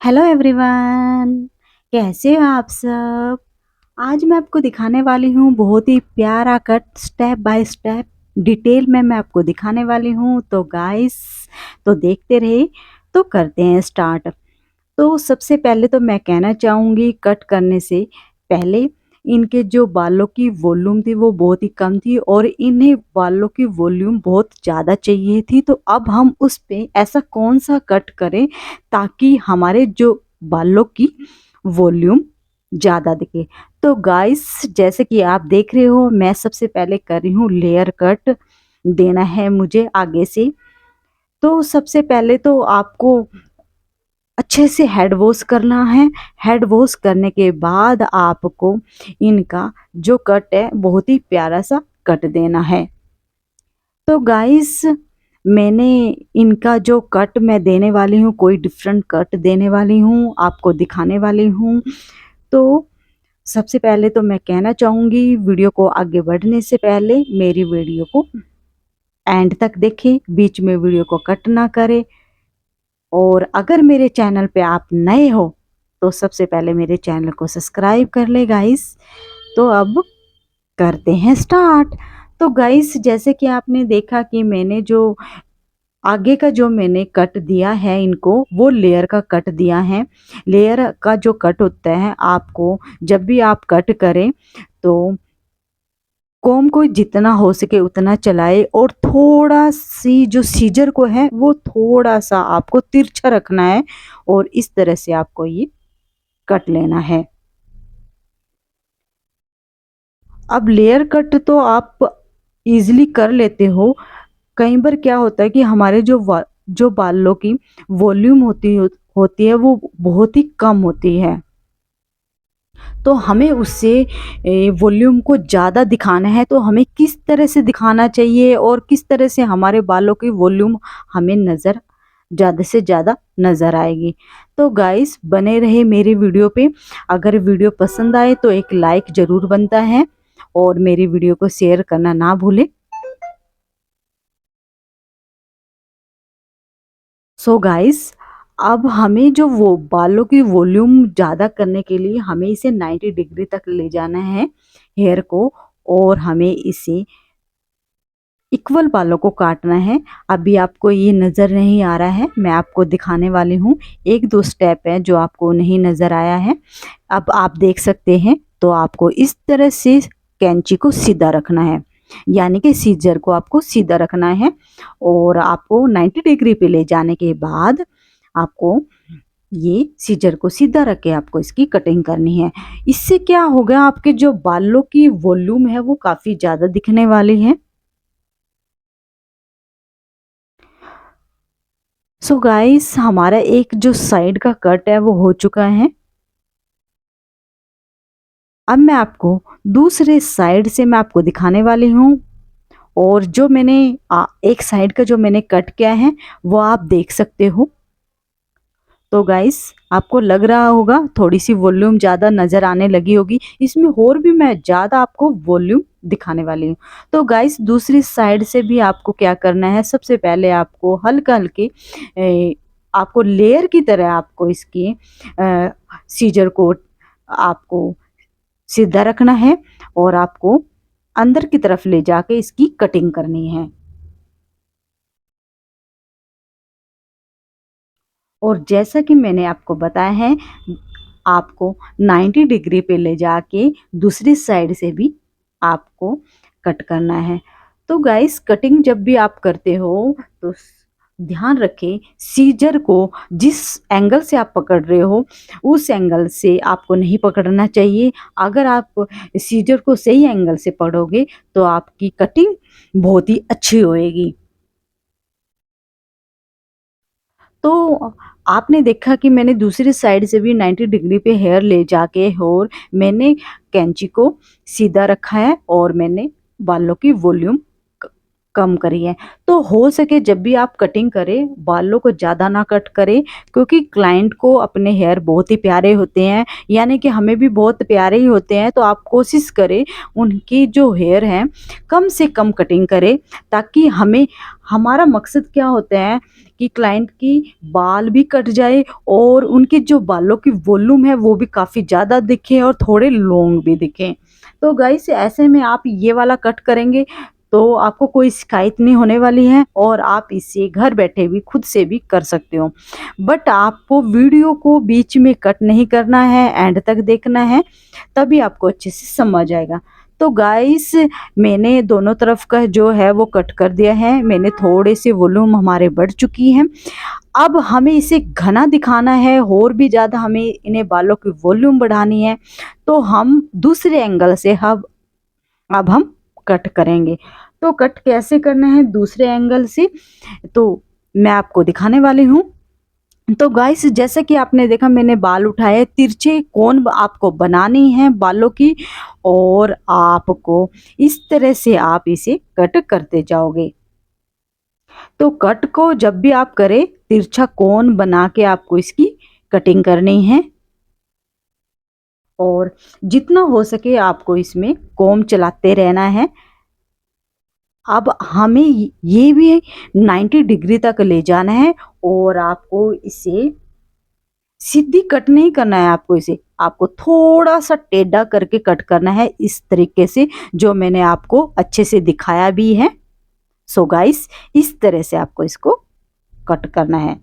Hello everyone, कैसे हो आप सब। आज मैं आपको दिखाने वाली हूँ बहुत ही प्यारा cut, step by step detail में मैं आपको दिखाने वाली हूँ। तो गाइस, तो देखते रहे। तो करते हैं स्टार्ट। तो सबसे पहले तो मैं कहना चाहूँगी, कट करने से पहले इनके जो बालों की वॉल्यूम थी वो बहुत ही कम थी और इन्हें बालों की वॉल्यूम बहुत ज़्यादा चाहिए थी। तो अब हम उस पे ऐसा कौन सा कट करें ताकि हमारे जो बालों की वॉल्यूम ज़्यादा दिखे। तो गाइस, जैसे कि आप देख रहे हो, मैं सबसे पहले कर रही हूँ लेयर कट। देना है मुझे आगे से। तो सबसे पहले तो आपको अच्छे से हेड वॉश करना है। हेड वॉश करने के बाद आपको इनका जो कट है बहुत ही प्यारा सा कट देना है। तो गाइस, मैंने इनका जो कट मैं देने वाली हूँ, कोई डिफरेंट कट देने वाली हूँ, आपको दिखाने वाली हूँ। तो सबसे पहले तो मैं कहना चाहूँगी, वीडियो को आगे बढ़ने से पहले मेरी वीडियो को एंड तक देखें, बीच में वीडियो को कट ना करें। और अगर मेरे चैनल पे आप नए हो तो सबसे पहले मेरे चैनल को सब्सक्राइब कर ले गाइस। तो अब करते हैं स्टार्ट। तो गाइस, जैसे कि आपने देखा कि मैंने जो आगे का जो मैंने कट दिया है इनको, वो लेयर का कट दिया है। लेयर का जो कट होता है, आपको जब भी आप कट करें तो कॉम को जितना हो सके उतना चलाए और थोड़ा सी जो सीजर को है वो थोड़ा सा आपको तिरछा रखना है और इस तरह से आपको ये कट लेना है। अब लेयर कट तो आप इजीली कर लेते हो। कई बार क्या होता है कि हमारे जो बालों की वॉल्यूम होती है वो बहुत ही कम होती है। तो हमें उससे वॉल्यूम को ज़्यादा दिखाना है, तो हमें किस तरह से दिखाना चाहिए और किस तरह से हमारे बालों की वॉल्यूम हमें नज़र ज़्यादा से ज़्यादा नज़र आएगी। तो गाइस, बने रहे मेरी वीडियो पे। अगर वीडियो पसंद आए तो एक लाइक ज़रूर बनता है और मेरी वीडियो को शेयर करना ना भूलें। सो गाइस, अब हमें जो वो बालों की वॉल्यूम ज़्यादा करने के लिए हमें इसे 90 डिग्री तक ले जाना है हेयर को, और हमें इसे इक्वल बालों को काटना है। अभी आपको ये नज़र नहीं आ रहा है, मैं आपको दिखाने वाली हूँ। एक दो स्टेप है जो आपको नहीं नज़र आया है, अब आप देख सकते हैं। तो आपको इस तरह से कैंची को सीधा रखना है, यानी कि सीजर को आपको सीधा रखना है। और आपको 90 डिग्री पे ले जाने के बाद आपको ये सीजर को सीधा रख के आपको इसकी कटिंग करनी है। इससे क्या होगा, आपके जो बालों की वॉल्यूम है वो काफ़ी ज़्यादा दिखने वाली है। सो गाइस, हमारा एक जो साइड का कट है वो हो चुका है। अब मैं आपको दूसरे साइड से मैं आपको दिखाने वाली हूँ। और जो मैंने एक साइड का जो मैंने कट किया है वो आप देख सकते हो। तो गाइस, आपको लग रहा होगा थोड़ी सी वॉल्यूम ज़्यादा नज़र आने लगी होगी, इसमें और भी मैं ज़्यादा आपको वॉल्यूम दिखाने वाली हूँ। तो गाइस, दूसरी साइड से भी आपको क्या करना है, सबसे पहले आपको हल्का हल्के आपको लेयर की तरह आपको इसकी सीजर को आपको सीधा रखना है और आपको अंदर की तरफ ले जाके इसकी कटिंग करनी है। और जैसा कि मैंने आपको बताया है, आपको 90 डिग्री पे ले जाके दूसरी साइड से भी आपको कट करना है। तो गाइस, कटिंग जब भी आप करते हो तो ध्यान रखें, सीजर को जिस एंगल से आप पकड़ रहे हो उस एंगल से आपको नहीं पकड़ना चाहिए। अगर आप सीजर को सही एंगल से पकड़ोगे तो आपकी कटिंग बहुत ही अच्छी होएगी। तो आपने देखा कि मैंने दूसरी साइड से भी 90 डिग्री पे हेयर ले जाके और मैंने कैंची को सीधा रखा है और मैंने बालों की वॉल्यूम कम करिए। तो हो सके जब भी आप कटिंग करें, बालों को ज़्यादा ना कट करें, क्योंकि क्लाइंट को अपने हेयर बहुत ही प्यारे होते हैं, यानी कि हमें भी बहुत प्यारे ही होते हैं। तो आप कोशिश करें उनकी जो हेयर हैं कम से कम कटिंग करें, ताकि हमें, हमारा मकसद क्या होता है कि क्लाइंट की बाल भी कट जाए और उनके जो बालों की वॉल्यूम है वो भी काफ़ी ज़्यादा दिखे और थोड़े लॉन्ग भी दिखें। तो गाइस ऐसे में आप ये वाला कट करेंगे तो आपको कोई शिकायत नहीं होने वाली है और आप इसे घर बैठे भी खुद से भी कर सकते हो। बट आपको वीडियो को बीच में कट नहीं करना है, एंड तक देखना है, तभी आपको अच्छे से समझ आएगा। तो गाइस मैंने दोनों तरफ का जो है वो कट कर दिया है। मैंने थोड़े से वॉल्यूम हमारे बढ़ चुकी हैं। अब हमें इसे घना दिखाना है और भी ज़्यादा हमें इन्हें बालों की वॉल्यूम बढ़ानी है। तो हम दूसरे एंगल से अब हम कट करेंगे। तो कट कैसे करना है दूसरे एंगल से, तो मैं आपको दिखाने वाली हूँ। तो गाइस जैसा कि आपने देखा मैंने बाल उठाए, तिरछे कोन आपको बनानी है बालों की, और आपको इस तरह से आप इसे कट करते जाओगे। तो कट को जब भी आप करें तिरछा कोन बना के आपको इसकी कटिंग करनी है, और जितना हो सके आपको इसमें कोम चलाते रहना है। अब हमें ये भी 90 डिग्री तक ले जाना है, और आपको इसे सीधी कट नहीं करना है, आपको इसे आपको थोड़ा सा टेढ़ा करके कट करना है, इस तरीके से जो मैंने आपको अच्छे से दिखाया भी है। सो गाइस इस तरह से आपको इसको कट करना है।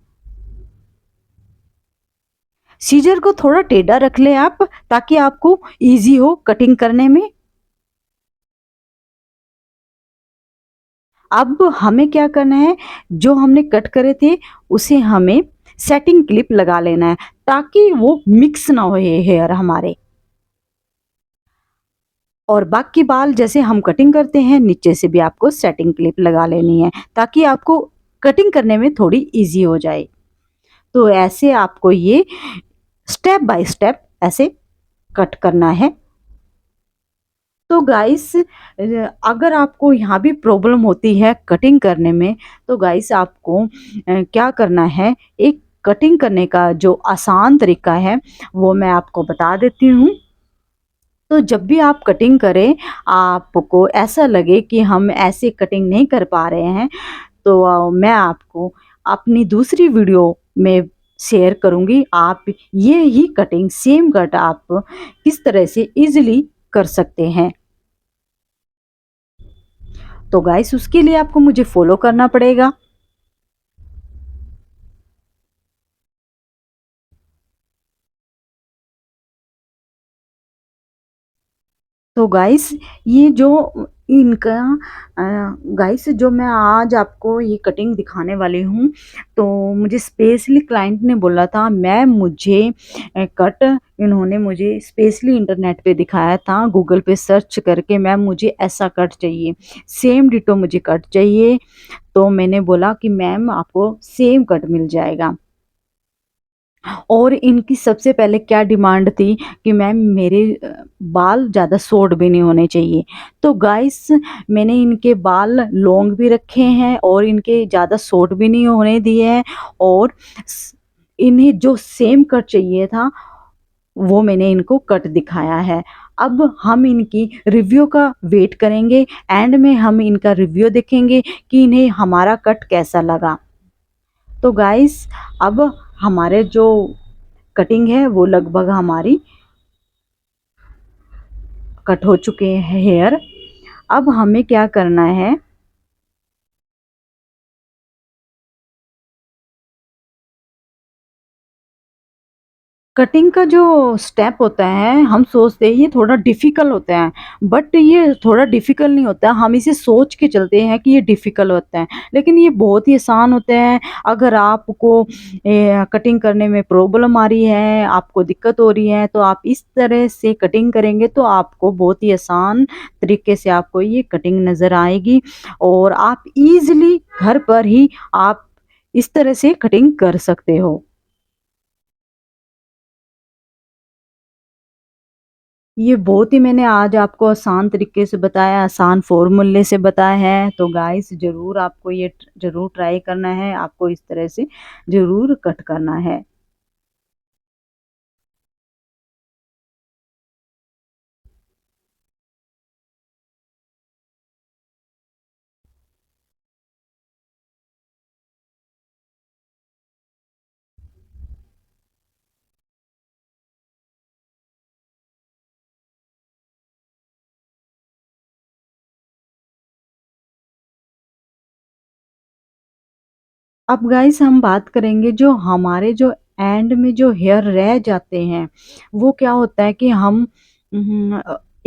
सीजर को थोड़ा टेढ़ा रख ले आप, ताकि आपको इजी हो कटिंग करने में। अब हमें क्या करना है, जो हमने कट करे थे उसे हमें सेटिंग क्लिप लगा लेना है, ताकि वो मिक्स ना हो हेयर हमारे। और बाकी बाल जैसे हम कटिंग करते हैं नीचे से भी आपको सेटिंग क्लिप लगा लेनी है, ताकि आपको कटिंग करने में थोड़ी इजी हो जाए। तो ऐसे आपको ये स्टेप बाय स्टेप ऐसे कट करना है। तो गाइस अगर आपको यहाँ भी प्रॉब्लम होती है कटिंग करने में, तो गाइस आपको क्या करना है, एक कटिंग करने का जो आसान तरीका है वो मैं आपको बता देती हूँ। तो जब भी आप कटिंग करें, आपको ऐसा लगे कि हम ऐसे कटिंग नहीं कर पा रहे हैं, तो मैं आपको अपनी दूसरी वीडियो में शेयर करूँगी। आप ये ही कटिंग सेम कट आप किस तरह से इजीली कर सकते हैं। तो गाइस उसके लिए आपको मुझे फॉलो करना पड़ेगा। तो गाइस ये जो इनका गाइस जो मैं आज आपको ये कटिंग दिखाने वाली हूँ, तो मुझे स्पेशली क्लाइंट ने बोला था, मुझे कट इन्होंने मुझे स्पेशली इंटरनेट पे दिखाया था, गूगल पे सर्च करके, मैम मुझे ऐसा कट चाहिए, सेम डिटो मुझे कट चाहिए। तो मैंने बोला कि मैम आपको सेम कट मिल जाएगा। और इनकी सबसे पहले क्या डिमांड थी कि मैम मेरे बाल ज़्यादा शॉर्ट भी नहीं होने चाहिए। तो गाइस मैंने इनके बाल लॉन्ग भी रखे हैं और इनके ज़्यादा शॉर्ट भी नहीं होने दिए हैं, और इन्हें जो सेम कट चाहिए था वो मैंने इनको कट दिखाया है। अब हम इनकी रिव्यू का वेट करेंगे, एंड में हम इनका रिव्यू देखेंगे कि इन्हें हमारा कट कैसा लगा। तो गाइस अब हमारे जो कटिंग है वो लगभग हमारी कट हो चुके हैं हेयर। अब हमें क्या करना है, कटिंग का जो स्टेप होता है हम सोचते हैं ये थोड़ा डिफ़िकल्ट होता है, बट ये थोड़ा डिफ़िकल्ट नहीं होता। हम इसे सोच के चलते हैं कि ये डिफ़िकल्ट होता है, लेकिन ये बहुत ही आसान होते हैं। अगर आपको कटिंग करने में प्रॉब्लम आ रही है, आपको दिक्कत हो रही है, तो आप इस तरह से कटिंग करेंगे तो आपको बहुत ही आसान तरीके से आपको ये कटिंग नज़र आएगी, और आप ईज़िली घर पर ही आप इस तरह से कटिंग कर सकते हो। ये बहुत ही मैंने आज आपको आसान तरीके से बताया, आसान फ़ॉर्मूले से बताया है, तो गाइस ज़रूर आपको ये ज़रूर ट्राई करना है, आपको इस तरह से ज़रूर कट करना है। अब गाइस हम बात करेंगे जो हमारे जो एंड में जो हेयर रह जाते हैं, वो क्या होता है कि हम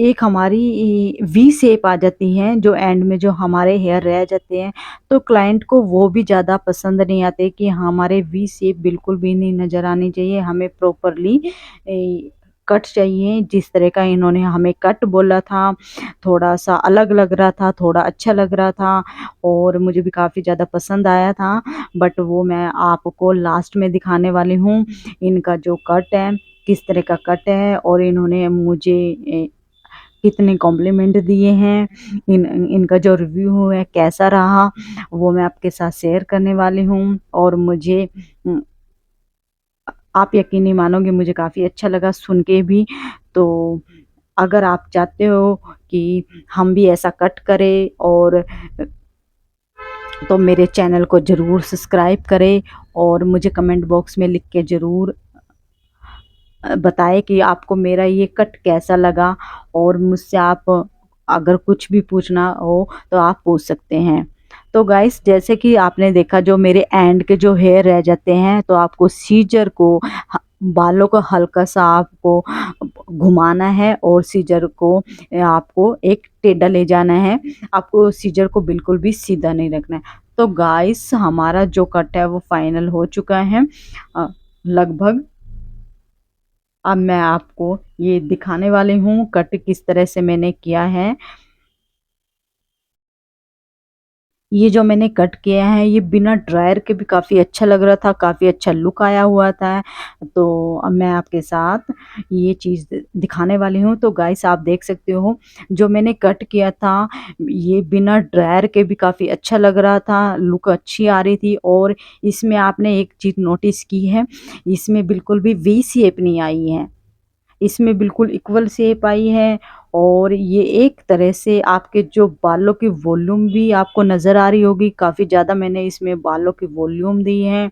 एक हमारी वी शेप आ जाती है जो एंड में जो हमारे हेयर रह जाते हैं, तो क्लाइंट को वो भी ज़्यादा पसंद नहीं आते कि हमारे वी शेप बिल्कुल भी नहीं नज़र आनी चाहिए, हमें प्रॉपरली कट चाहिए जिस तरह का इन्होंने हमें कट बोला था, थोड़ा-सा अलग लग रहा था, थोड़ा अच्छा लग रहा था और मुझे भी काफ़ी ज़्यादा पसंद आया था। बट वो मैं आपको लास्ट में दिखाने वाली हूँ। इनका जो कट है, किस तरह का कट है और इन्होंने मुझे कितने कॉम्प्लीमेंट दिए हैं, इनका जो रिव्यू है कैसा रहा, वो मैं आपके साथ शेयर करने वाली हूँ और मुझे उम, आप यकीन नहीं मानोगे मुझे काफ़ी अच्छा लगा सुन के भी। तो अगर आप चाहते हो कि हम भी ऐसा कट करें और तो मेरे चैनल को ज़रूर सब्सक्राइब करें और मुझे कमेंट बॉक्स में लिख के ज़रूर बताएँ कि आपको मेरा ये कट कैसा लगा और मुझसे आप अगर कुछ भी पूछना हो तो आप पूछ सकते हैं। तो गाइस जैसे कि आपने देखा जो मेरे एंड के जो हेयर रह जाते हैं तो आपको सीज़र को ह बालों को हल्का-सा आपको घुमाना है और सीज़र को आपको एक टेढ़ा ले जाना है। आपको सीज़र को बिल्कुल भी सीधा नहीं रखना है। तो गाइस हमारा जो कट है वो फाइनल हो चुका है लगभग। अब मैं आपको ये दिखाने वाली हूँ कट किस तरह से मैंने किया है। ये जो मैंने कट किया है ये बिना ड्रायर के भी काफ़ी अच्छा लग रहा था, काफ़ी अच्छा लुक आया हुआ था। तो अब मैं आपके साथ ये चीज़ दिखाने वाली हूँ। तो गाइस आप देख सकते हो जो मैंने कट किया था ये बिना ड्रायर के भी काफ़ी अच्छा लग रहा था, लुक अच्छी आ रही थी और इसमें आपने एक चीज़ नोटिस की है, इसमें बिल्कुल भी वी शेप नहीं आई है। इसमें बिल्कुल इक्वल शेप आई है और ये एक तरह से आपके जो बालों की वॉल्यूम भी आपको नज़र आ रही होगी, काफ़ी ज़्यादा मैंने इसमें बालों की वॉल्यूम दी है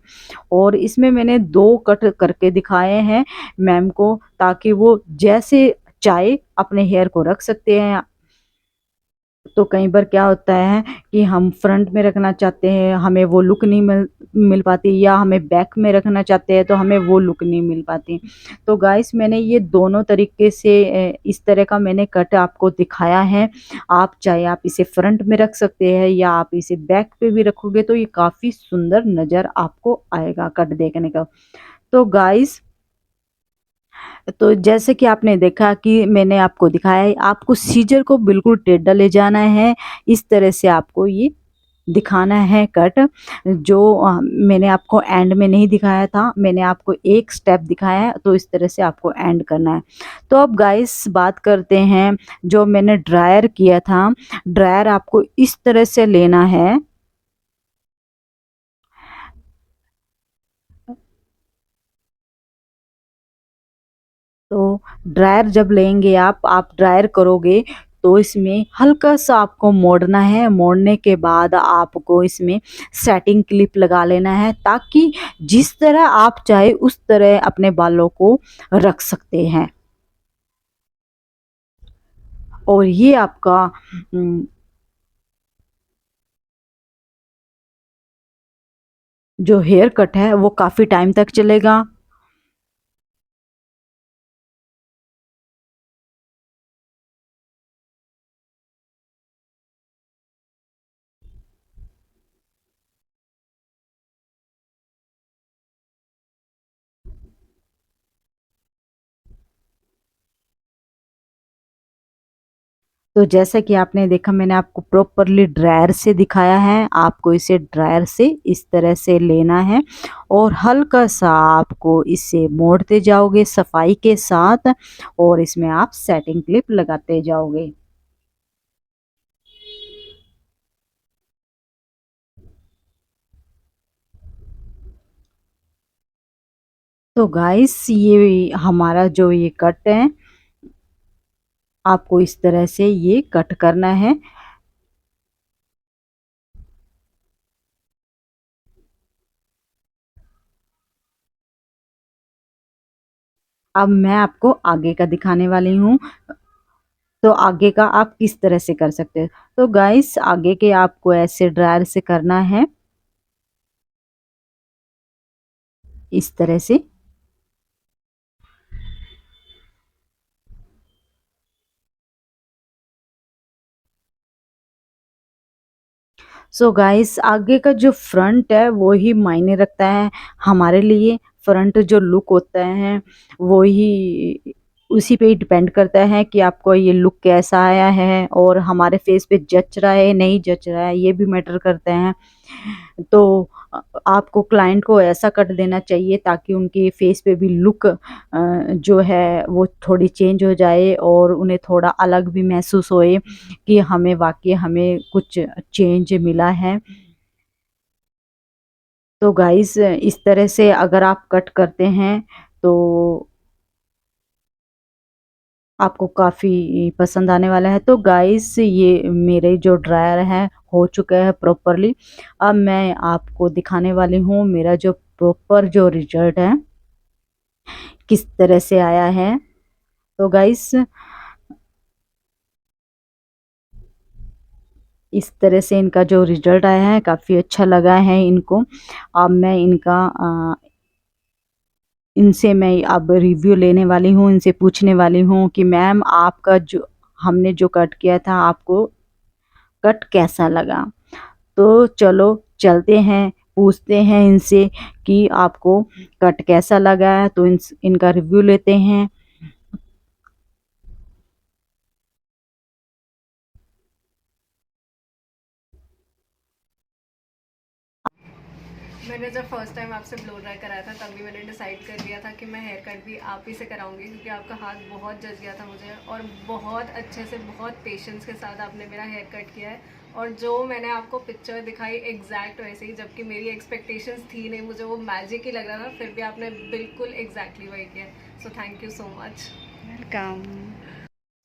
और इसमें मैंने 2 कट करके दिखाए हैं मैम को ताकि वो जैसे चाहे अपने हेयर को रख सकते हैं। तो कई बार क्या होता है कि हम फ्रंट में रखना चाहते हैं, हमें वो लुक नहीं मिल मिल पाती या हमें बैक में रखना चाहते हैं तो हमें वो लुक नहीं मिल पाती। तो गाइस मैंने ये दोनों तरीके से इस तरह का मैंने कट आपको दिखाया है। आप चाहे आप इसे फ्रंट में रख सकते हैं या आप इसे बैक पे भी रखोगे तो ये काफ़ी सुंदर नज़र आपको आएगा कट देखने का। तो गाइस तो जैसे कि आपने देखा कि मैंने आपको दिखाया है, आपको सीज़र को बिल्कुल टेढ़ा ले जाना है, इस तरह से आपको ये दिखाना है कट जो मैंने आपको एंड में नहीं दिखाया था, मैंने आपको एक स्टेप दिखाया है, तो इस तरह से आपको एंड करना है। तो अब गाइस बात करते हैं, जो मैंने ड्रायर किया था, ड्रायर आपको इस तरह से लेना है तो ड्रायर जब लेंगे आप ड्रायर करोगे तो इसमें हल्का-सा आपको मोड़ना है, मोड़ने के बाद आपको इसमें सेटिंग क्लिप लगा लेना है ताकि जिस तरह आप चाहे उस तरह अपने बालों को रख सकते हैं। और ये आपका उम, जो हेयर कट है वो काफ़ी टाइम तक चलेगा। तो जैसा कि आपने देखा, मैंने आपको प्रॉपरली ड्रायर से दिखाया है। आपको इसे ड्रायर से इस तरह से लेना है और हल्का सा आपको इसे मोड़ते जाओगे सफाई के साथ, और इसमें आप सेटिंग क्लिप लगाते जाओगे। तो गाइस, ये हमारा जो ये कट है, आपको इस तरह से ये कट करना है। अब मैं आपको आगे का दिखाने वाली हूँ। तो आगे का आप किस तरह से कर सकते हैं। तो गाइस, आगे के आपको ऐसे ड्रायर से करना है, इस तरह से। सो गाइस, आगे का जो फ्रंट है वो ही मायने रखता है हमारे लिए। फ्रंट जो लुक होता है वो ही, उसी पे ही डिपेंड करता है कि आपको ये लुक कैसा आया है और हमारे फेस पे जच रहा है नहीं जच रहा है, ये भी मैटर करते हैं। तो आपको क्लाइंट को ऐसा कट देना चाहिए ताकि उनके फेस पे भी लुक जो है वो थोड़ी चेंज हो जाए और उन्हें थोड़ा अलग भी महसूस होए कि हमें वाकई हमें कुछ चेंज मिला है। तो गाइस, इस तरह से अगर आप कट करते हैं तो आपको काफ़ी पसंद आने वाला है। तो गाइस, ये मेरे जो ड्रायर है हो चुका है प्रॉपरली। अब मैं आपको दिखाने वाली हूँ मेरा जो प्रॉपर जो रिजल्ट है किस तरह से आया है। तो गाइस, इस तरह से इनका जो रिजल्ट आया है काफ़ी अच्छा लगा है इनको। अब मैं इनका इनसे मैं अब रिव्यू लेने वाली हूँ, इनसे पूछने वाली हूँ कि मैम, आपका जो हमने जो कट किया था आपको कट कैसा लगा। तो चलो चलते हैं, पूछते हैं इनसे कि आपको कट कैसा लगा है। तो इनका रिव्यू लेते हैं। मैंने जब फर्स्ट टाइम आपसे ब्लो ड्राई कराया था तब भी मैंने डिसाइड कर लिया था कि मैं हेयर कट भी आप ही से कराऊंगी, क्योंकि आपका हाथ बहुत जच गया था मुझे और बहुत अच्छे से बहुत पेशेंस के साथ आपने मेरा हेयर कट किया है। और जो मैंने आपको पिक्चर दिखाई एग्जैक्ट वैसे ही, जबकि मेरी एक्सपेक्टेशंस थी नहीं, मुझे वो मैजिक ही लग रहा था, फिर भी आपने बिल्कुल एग्जैक्टली वही किया। So thank you so much. Welcome.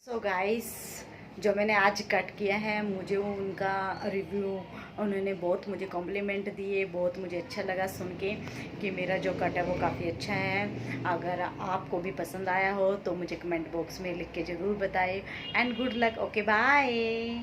So guys, जो मैंने आज कट किया है, मुझे उनका रिव्यू, उन्होंने बहुत मुझे कॉम्प्लीमेंट दिए, बहुत मुझे अच्छा लगा सुन के कि मेरा जो कट है वो काफ़ी अच्छा है। अगर आपको भी पसंद आया हो तो मुझे कमेंट बॉक्स में लिख के ज़रूर बताएं। And good luck. Okay, bye.